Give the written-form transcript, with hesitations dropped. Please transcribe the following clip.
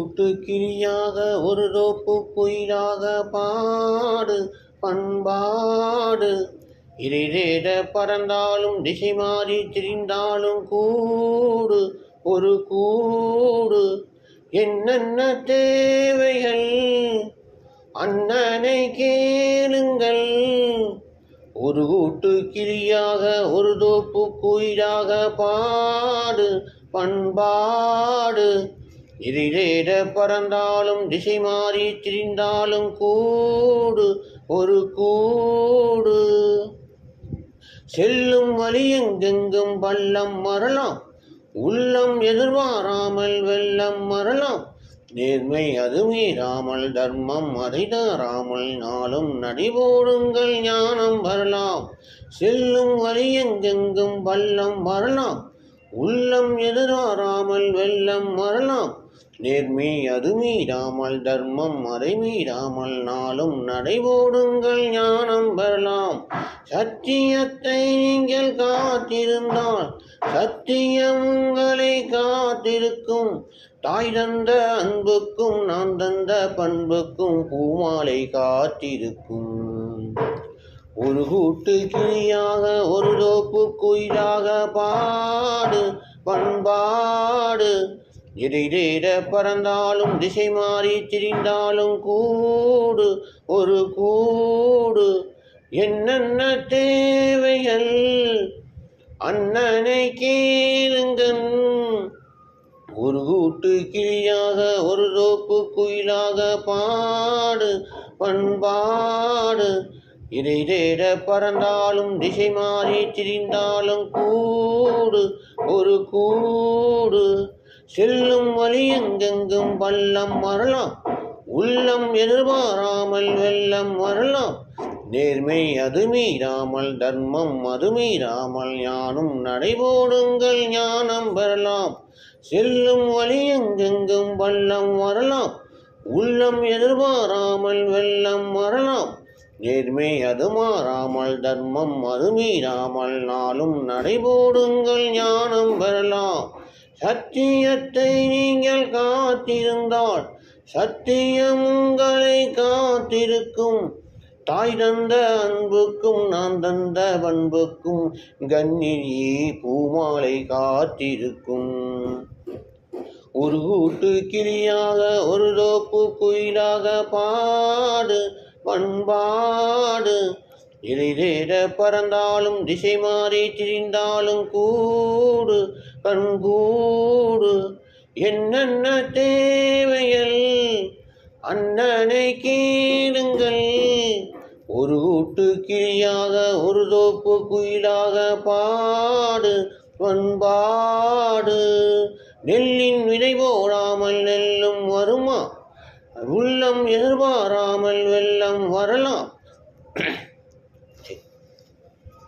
கூட்டு கிளியாக ஒரு தோப்பு குயிலாக பாடு பண்பாடு. இறைதேட பறந்தாலும் திசை மாறி திரிந்தாலும் கூடு ஒரு கூடு. என்னென்ன தேவைகள் அண்ணனை கேளுங்கள். ஒரு கூட்டு கிளியாக ஒரு தோப்பு குயிலாக பாடு பண்பாடு. இறைதேட பறந்தாலும் திசை மாறி திரிந்தாலும் கூடு ஒரு கூடு. செல்லும் வழியெங்கெங்கும் பள்ளம் வரலாம், உள்ளம் எதிர்பாராமல் வெள்ளம் வரலாம். நேர்மை அது மீறாமல் தர்மம் அதை தாராமல் நாளும் நடிபோடுங்கள் ஞானம் வரலாம். செல்லும் வழியெங்கெங்கும் பள்ளம் வரலாம், உள்ளம் எதிர்பாராமல் வெள்ளம் வரலாம். நேர்மை அது மீறாமல் தர்மம் அதை மீறாமல் நாளும் நடைபோடுங்கள் ஞானம் பெறலாம். சத்தியத்தை நீங்கள் காத்திருந்தால் சத்தியம் உங்களை காத்திருக்கும். தாய் தந்த அன்புக்கும் நான் தந்த பண்புக்கும் பூமாலை காத்திருக்கும். ஒரு கூட்டு கிளியாக ஒரு தோப்பு குயிலாக பாடு பண்பாடு. இறைதேட பறந்தாலும் திசை மாறி திரிந்தாலும் கூடு ஒரு கூடு. என்னென்ன தேவைகள் அண்ணனை கேளுங்கள். ஒரு கூட்டு கிளியாக ஒரு தோப்பு குயிலாக பாடு பண்பாடு. இறைதேட பறந்தாலும் திசை மாறி திரிந்தாலும் கூடு ஒரு கூடு. செல்லும் வழியெங்கெங்கும் பள்ளம் வரலாம், உள்ளம் எதிர்பாராமல் வெள்ளம் வரலாம். நேர்மை அது மீறாமல் தர்மம் அது மீறாமல் ஞானம் நடைபோடுங்கள் ஞானம் பெறலாம். செல்லும் வழியெங்கெங்கும் பள்ளம் வரலாம், உள்ளம் எதிர்பாராமல் வெள்ளம் வரலாம். நேர்மை அது மாறாமல் தர்மம் அது மீறாமல் நாளும் நடைபோடுங்கள் ஞானம் பெறலாம். சத்தியத்தை நீங்கள் காத்திருந்தால் சத்தியம் உங்களை காத்திருக்கும். தாய் தந்த அன்புக்கும் நான் தந்த பண்புக்கும் கண்ணியே பூமாலை காத்திருக்கும். ஒரு கூட்டு கிளியாக ஒரு தோப்பு குயிலாக பாடு பண்பாடு. இறைதேட பறந்தாலும் திசை மாறி திரிந்தாலும் கூடு கண்கூடு. என்னென்ன தேவைகள் அண்ணனை கேளுங்கள். ஒரு கூட்டு கிளியாக ஒரு தோப்பு குயிலாக பாடு பண்பாடு. நெல்லின் விதை போடாமல் நெல்லும் வருமா, உள்ளம் எதிர்பாராமல் வெள்ளம் வரலாம்.